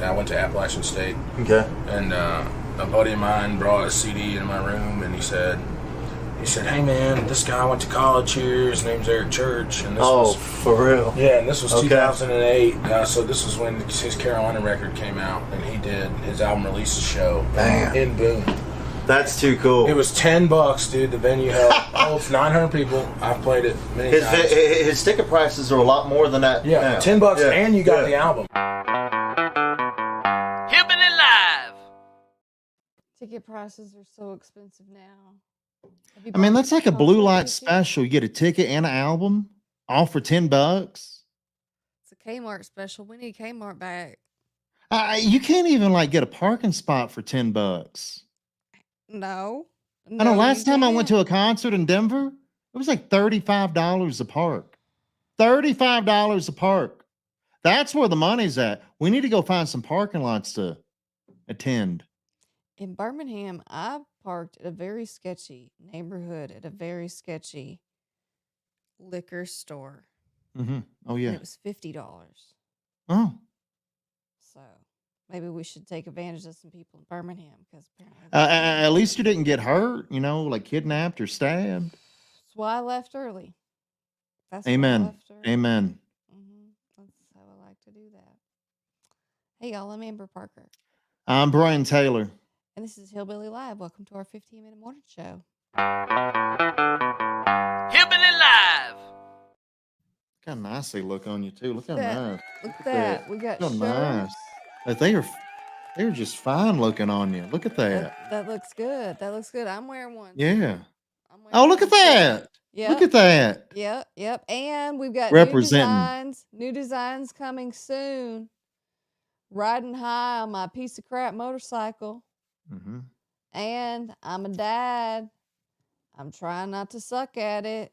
I went to Appalachian State. Okay. And a buddy of mine brought a CD in my room, and he said, "Hey man, this guy went to college here. His name's Eric Church." And this was, for real? Yeah, and this was Okay. 2008. So this was when his Carolina record came out, and he did his album release show in Boone. That's too cool. It was $10, dude. The venue holds 900 people. I've played it many times. His ticket prices are a lot more than that. Yeah, now. $10, and you got the album. Hillbilly Live. Ticket prices are so expensive now. I mean, that's like a blue light ticket? special. You get a ticket and an album, all for $10. It's a Kmart special. We need Kmart back. You can't even like get a parking spot for $10. No. I know. No, Last you time I went can't. to a concert in Denver, it was like $35 a park. $35 a park. That's where the money's at. We need to go find some parking lots to attend. In Birmingham, I parked at a very sketchy neighborhood at a very sketchy liquor store. Mm-hmm. Oh And yeah. it was $50. Oh. So maybe we should take advantage of some people in Birmingham because apparently At least you didn't get hurt. Like kidnapped or stabbed. that's why I left early. That's why I Amen. left early. Amen. That's how I like to do that. Hey y'all, I'm Amber Parker. I'm Brian Taylor. And this is Hillbilly Live. Welcome to our 15-minute morning show. Hillbilly Live. Got a nicely look on you too. Look how that. nice. Look at that. We got Look shirts. how nice. Like, they're just fine looking on you. Look at that. That looks good. That looks good. I'm wearing one. Yeah. I'm wearing Oh, look at one too. that. Yep. Look at that. Yep. And we've got Representing. new designs coming soon. Riding high on my piece of crap motorcycle. Mm-hmm. And I'm a dad. I'm trying not to suck at it.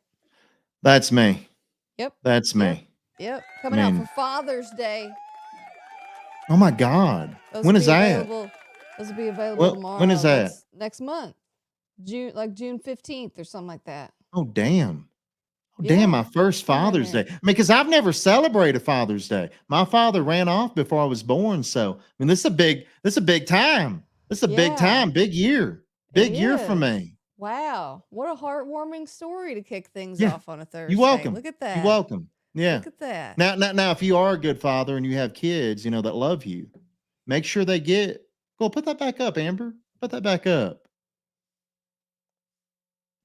That's me. Yep. That's me. Yep. Coming out for Father's Day. Oh my God. Those When will is be that? available- Those will be available Well, tomorrow. when is that? Next month. June 15th or something like that. Oh, damn. Oh, Yeah. damn, my first Come on, Father's Day. man. I mean, because I've never celebrated Father's Day. My father ran off before I was born. So, I mean, this is a big time. This is a big Yeah. time, big year. Big It year for is. me. Wow. What a heartwarming story to kick things Yeah. off on a Thursday. You're welcome. Look at that. You're welcome. Yeah. Look at that. Now, if you are a good father and you have kids, that love you, make sure they go put that back up, Amber. Put that back up.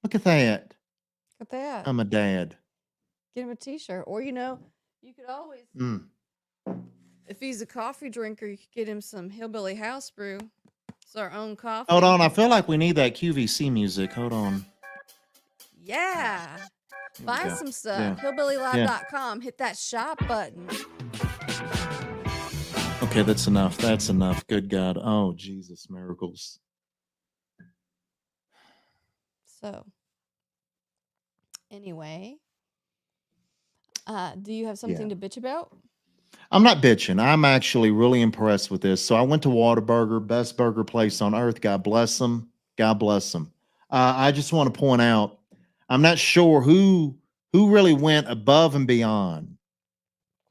Look at that. Look at that. I'm a dad. Get him a t-shirt. Or, you could always, if he's a coffee drinker, you could get him some Hillbilly House Brew. It's our own coffee. Hold on. I feel like we need that QVC music. Hold on. Yeah. Here we Buy go. some stuff. Yeah. Hillbillylive.com. Hit that shop button. Okay, that's enough. That's enough. Good God. Oh, Jesus, miracles. So, anyway, do you have something to bitch about? I'm not bitching. I'm actually really impressed with this. So I went to Whataburger, best burger place on earth. God bless them. God bless them. I just want to point out, I'm not sure who really went above and beyond,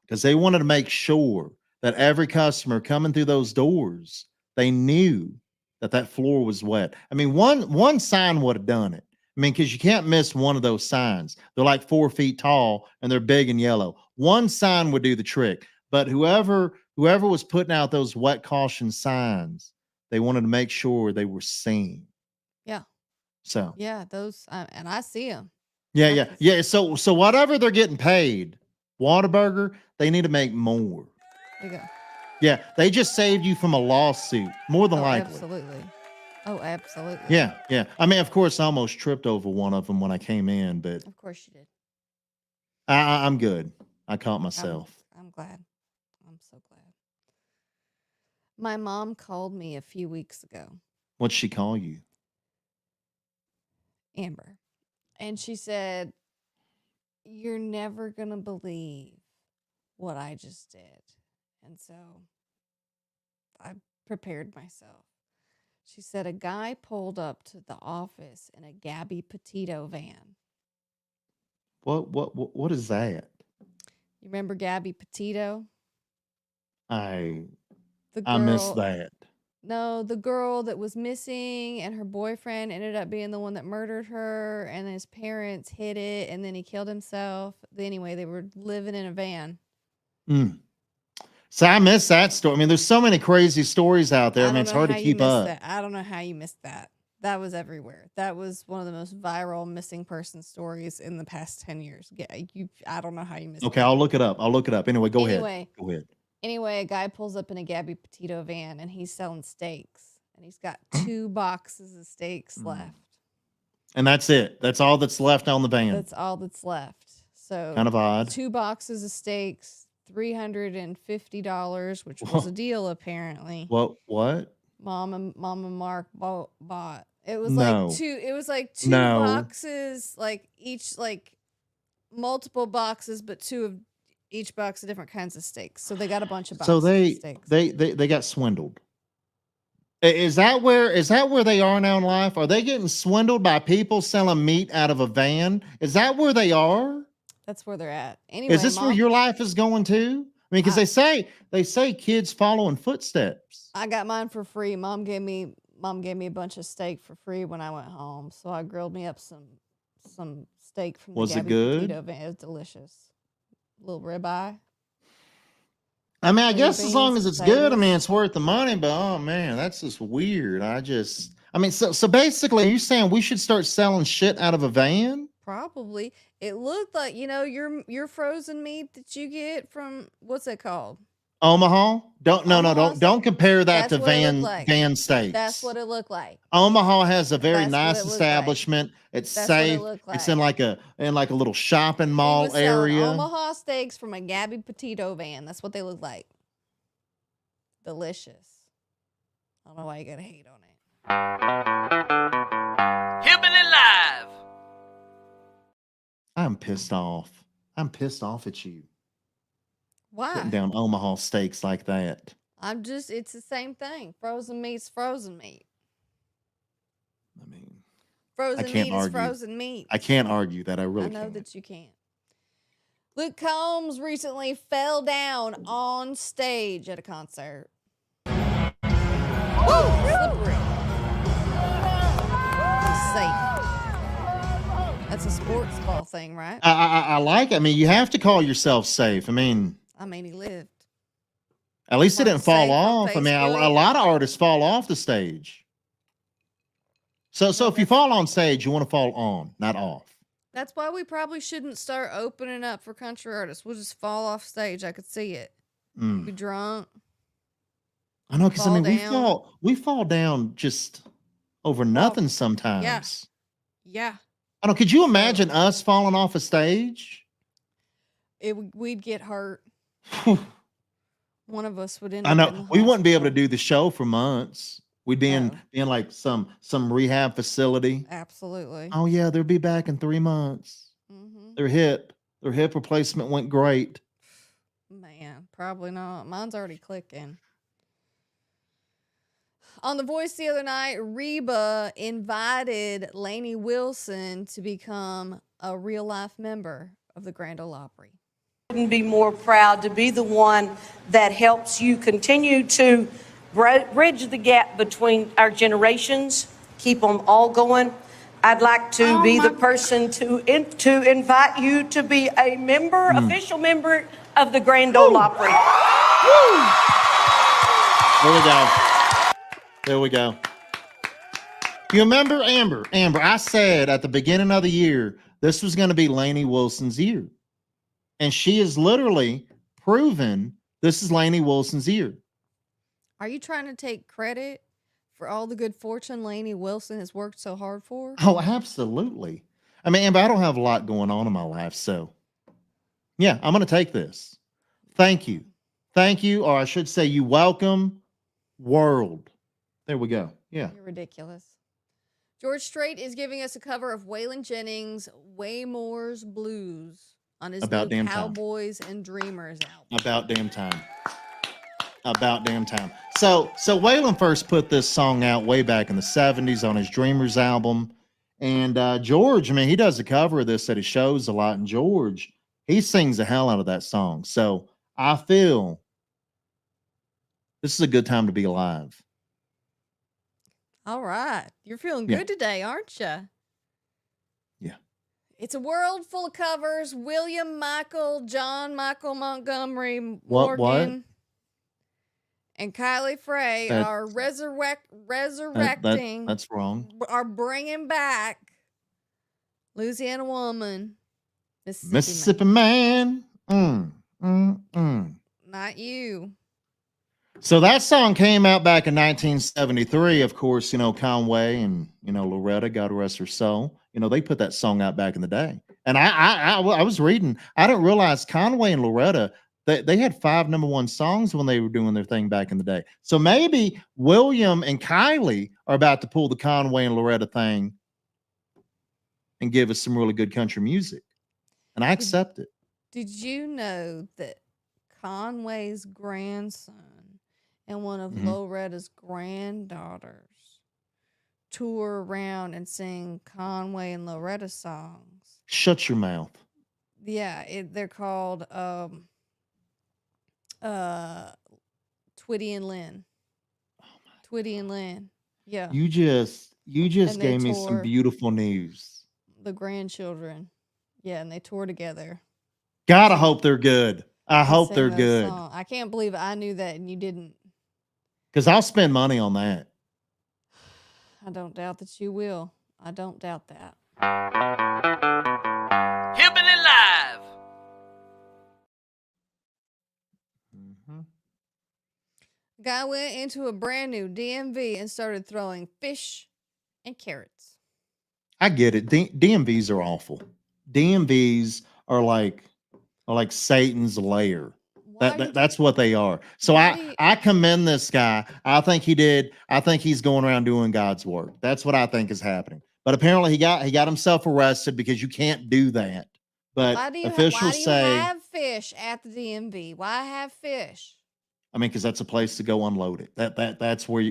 because they wanted to make sure that every customer coming through those doors, they knew that floor was wet. I mean, one sign would have done it. I mean, because you can't miss one of those signs. They're like 4 feet tall and they're big and yellow. One sign would do the trick. But whoever was putting out those wet caution signs, they wanted to make sure they were seen. Yeah. So Yeah, those, and I see them. yeah. So whatever they're getting paid, Whataburger, they need to make more. There you go. Yeah, they just saved you from a lawsuit, more than likely. Absolutely. Oh, absolutely. Yeah. I mean, of course, I almost tripped over one of them when I came in, but Of course you did. I'm good. I caught myself. I'm glad. I'm so glad. My mom called me a few weeks ago, What'd she call you? Amber, and she said, "You're never going to believe what I just did." And so I prepared myself. She said a guy pulled up to the office in a Gabby Petito van. What is that? You remember Gabby Petito? I The I missed girl, that. no, the girl that was missing and her boyfriend ended up being the one that murdered her, and his parents hid it, and then he killed himself. Anyway, they were living in a van. Mm. So I missed that story. I mean, there's so many crazy stories out there. I I mean, don't it's know hard how to you keep missed up. that. I don't know how you missed that. That was everywhere. That was one of the most viral missing person stories in the past 10 years. Yeah, I don't know how you missed Okay, that. I'll look it up. Anyway, go ahead. Anyway, Go ahead. Anyway, a guy pulls up in a Gabby Petito van and he's selling steaks. And he's got 2 boxes of steaks left. And that's it. That's all that's left on the van. That's all that's left. So Kind of odd. 2 boxes of steaks, $350, which was a deal apparently. What? Mom and Mark bought. It was No. like 2. It was like 2 No. boxes, like each like multiple boxes, but 2 of each box of different kinds of steaks. So they got a bunch of boxes So of steaks. they got swindled. Is that where they are now in life? Are they getting swindled by people selling meat out of a van? Is that where they are? That's where they're at. Anyway, Is this where your life is going to? I mean, because they say kids follow in footsteps. I got mine for free. Mom gave me a bunch of steak for free when I went home. So I grilled me up some steak from the Was it Gabby good? Petito van. It was delicious. Little ribeye. I mean, I Green guess as long beans, as it's good, I potatoes. mean, it's worth the money. But oh man, that's just weird. So basically, you're saying we should start selling shit out of a van? Probably. It looked like, your frozen meat that you get from, what's it called? Omaha? Omaha Don't compare that That's to what it looked like. van steaks. That's what it looked like. Omaha has a very That's what nice it looked establishment. It's That's what it safe. looked It's like. in like a little shopping He mall was selling area. Omaha steaks from a Gabby Petito van. That's what they look like. Delicious. I don't know why you gotta hate on it. Hillbilly Live. I'm pissed off. I'm pissed off at you. Why? Putting down Omaha steaks like that. It's the same thing. Frozen meat's frozen meat. I mean, Frozen can't meat argue. is frozen meat. I can't argue that. I really I know can't. that you can't. Luke Combs recently fell down on stage at a concert. Woo! Slippery. He's safe. That's a sports ball thing, right? I like it. I mean, you have to call yourself safe. I mean, He lived. at least it Like didn't fall safe on off. I mean, a Facebook. lot of artists fall off the stage. So if you fall on stage, you want to fall on, not off. That's why we probably shouldn't start opening up for country artists. We'll just fall off stage. I could see it. Be drunk. I know, because I Fall mean, down. we fall down just over nothing sometimes. Yeah. I don't. Could you imagine us falling off a stage? We'd get hurt. One of us would end I up in know the we wouldn't be able to hospital. do the show for months. We'd be in like some rehab facility. Absolutely. Oh yeah, they'll be back in 3 months. Mm-hmm. Their hip replacement went great. Man, probably not. Mine's already clicking. On The Voice the other night, Reba invited Lainey Wilson to become a real-life member of the Grand Ole Opry. Couldn't be more proud to be the one that helps you continue to bridge the gap between our generations, keep them all going. I'd like to be the person to invite you to be a member, official member of the Grand Ole Opry. There we go. You remember, Amber, I said at the beginning of the year, this was going to be Lainey Wilson's year. And she has literally proven this is Lainey Wilson's year. Are you trying to take credit for all the good fortune Lainey Wilson has worked so hard for? Oh, absolutely. I mean, Amber, I don't have a lot going on in my life, so yeah, I'm going to take this. Thank you. Thank you, or I should say you welcome, world. There we go. Yeah. You're ridiculous. George Strait is giving us a cover of Waylon Jennings' Waymore's Blues on his About new damn time. Cowboys and Dreamers album. About damn time. About damn time. So Waylon first put this song out way back in the 70s on his Dreamers album. And George, I mean, he does a cover of this at his shows a lot. And George, he sings the hell out of that song. So I feel This is a good time to be alive. All right. You're feeling Yeah. good today, aren't you? Yeah. It's a world full of covers. William Michael, John Michael Montgomery, What? Morgan, and Kylie Frey That- are resurrecting, That's wrong. are bringing back Louisiana Woman, Mississippi Mississippi Man. Not you. So that song came out back in 1973. Of course, Conway and Loretta, God rest her soul. They put that song out back in the day. And I was reading. I didn't realize Conway and Loretta, they had 5 #1 songs when they were doing their thing back in the day. So maybe William and Kylie are about to pull the Conway and Loretta thing and give us some really good country music. And I accept it. Did you know that Conway's grandson and one of Loretta's granddaughters tour around and sing Conway and Loretta songs? Shut your mouth. Yeah, they're called Twitty and Lynn. Twitty and Lynn. Yeah. You just And they gave me some tour. beautiful news. The grandchildren. Yeah, and they tour together. Gotta hope they're good. I and hope sing they're those good. songs. I can't believe I knew that and you didn't. Because I'll spend money on that. I don't doubt that you will. I don't doubt that. Hillbilly Live. Guy went into a brand new DMV and started throwing fish and carrots. I get it. DMVs are awful. DMVs are like Satan's lair. That's what they are. So I commend this guy. I think he's going around doing God's work. That's what I think is happening. But apparently he got himself arrested because you can't do that. But why do you officials say have fish at the DMV? Why have fish? I mean, because that's a place to go unload it. That's what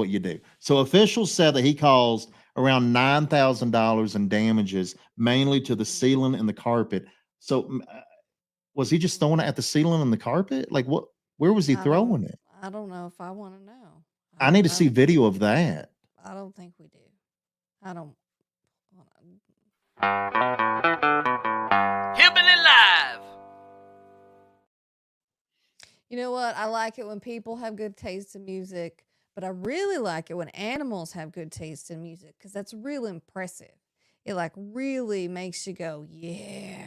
you do. So officials said that he caused around $9,000 in damages, mainly to the ceiling and the carpet. So was he just throwing it at the ceiling and the carpet? Like what? Where was he throwing it? I don't know if I want to know. I need to see video of that. I don't think we do. I don't. Hillbilly Live. You know what? I like it when people have good taste in music, but I really like it when animals have good taste in music because that's real impressive. It like really makes you go, yeah.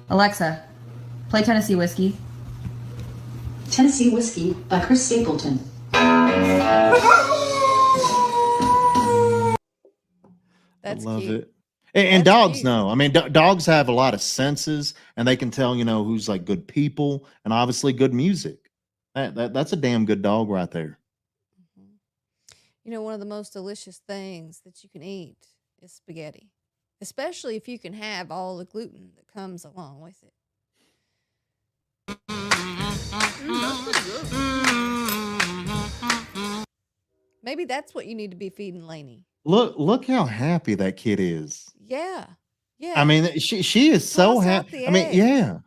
Alexa, play Tennessee Whiskey. Tennessee Whiskey by Chris Stapleton. That's I love cute. it. And That's dogs cute. know. I mean, dogs have a lot of senses, and they can tell who's like good people and obviously good music. That's a damn good dog right there. You know, one of the most delicious things that you can eat is spaghetti, especially if you can have all the gluten that comes along with it. Maybe that's what you need to be feeding Lainey. Look how happy that kid is. Yeah. Yeah. I mean, she is so Toss out happy. the I mean, egg. yeah.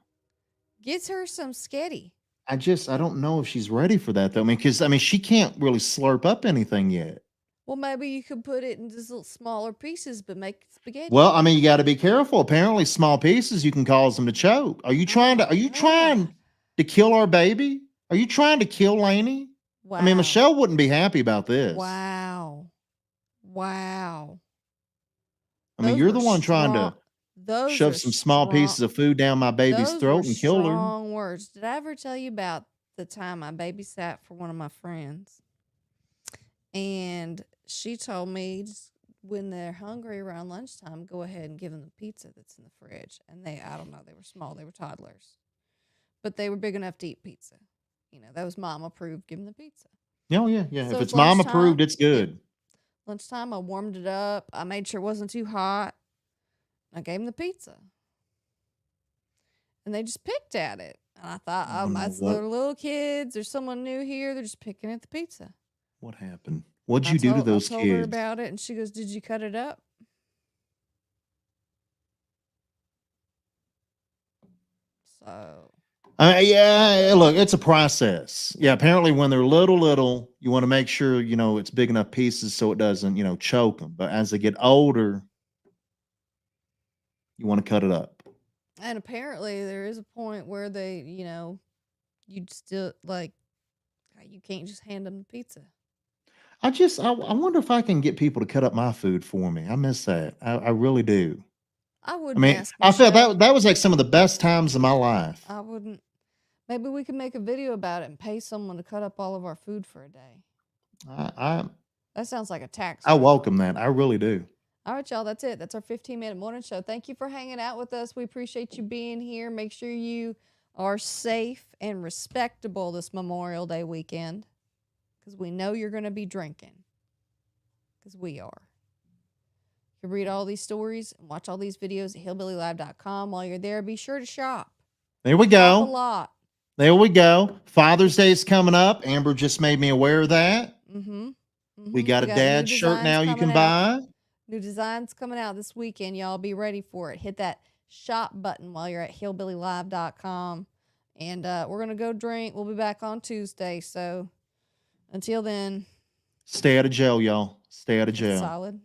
Gets her some sketty. I don't know if she's ready for that though. I mean, because she can't really slurp up anything yet. Well, maybe you could put it in just little smaller pieces, but make spaghetti. Well, I mean, you got to be careful. Apparently, small pieces you can cause them to choke. Are you trying to kill our baby? Are you trying to kill Lainey? Wow. I mean, Michelle wouldn't be happy about this. Wow. Wow. I mean, Those you're the were one trying to Those shove are some small strong- pieces of food down my baby's those throat were and kill her. Strong words. Did I ever tell you about the time I babysat for one of my friends? And she told me just when they're hungry around lunchtime, go ahead and give them the pizza that's in the fridge. And I don't know, they were small, they were toddlers, but they were big enough to eat pizza. That was mom approved. Give them the pizza. Oh yeah. So If it's it's mom lunchtime, approved, it's good. Lunchtime, I warmed it up. I made sure it wasn't too hot. I gave them the pizza. And they just picked at it. And I thought, I don't know it's what- the little kids. There's someone new here. They're just picking at the pizza. What happened? What'd you do to those I told her kids? about it, and she goes, "Did you cut it up?" So, Yeah, look, it's a process. Yeah, apparently when they're little, you want to make sure, it's big enough pieces so it doesn't, choke them. But as they get older, you want to cut it up. And apparently there is a point where they, you'd still you can't just hand them the pizza. I wonder if I can get people to cut up my food for me. I miss that. I really do. I I wouldn't mean, ask I feel Michelle. that was like some of the best times of my life. I wouldn't. Maybe we could make a video about it and pay someone to cut up all of our food for a day. I That sounds like a tax. I welcome that. I really do. All right, y'all. That's it. That's our 15-minute morning show. Thank you for hanging out with us. We appreciate you being here. Make sure you are safe and respectable this Memorial Day weekend, because we know you're going to be drinking, because we are. You can read all these stories and watch all these videos at hillbillylive.com. While you're there, be sure to shop. There we Shop a go. lot. There we go. Father's Day is coming up. Amber just made me aware of that. We got a dad shirt now you can buy. New designs coming out this weekend. Y'all be ready for it. Hit that shop button while you're at hillbillylive.com. And we're going to go drink. We'll be back on Tuesday. So until then, stay out of jail, y'all. Stay out of jail. solid.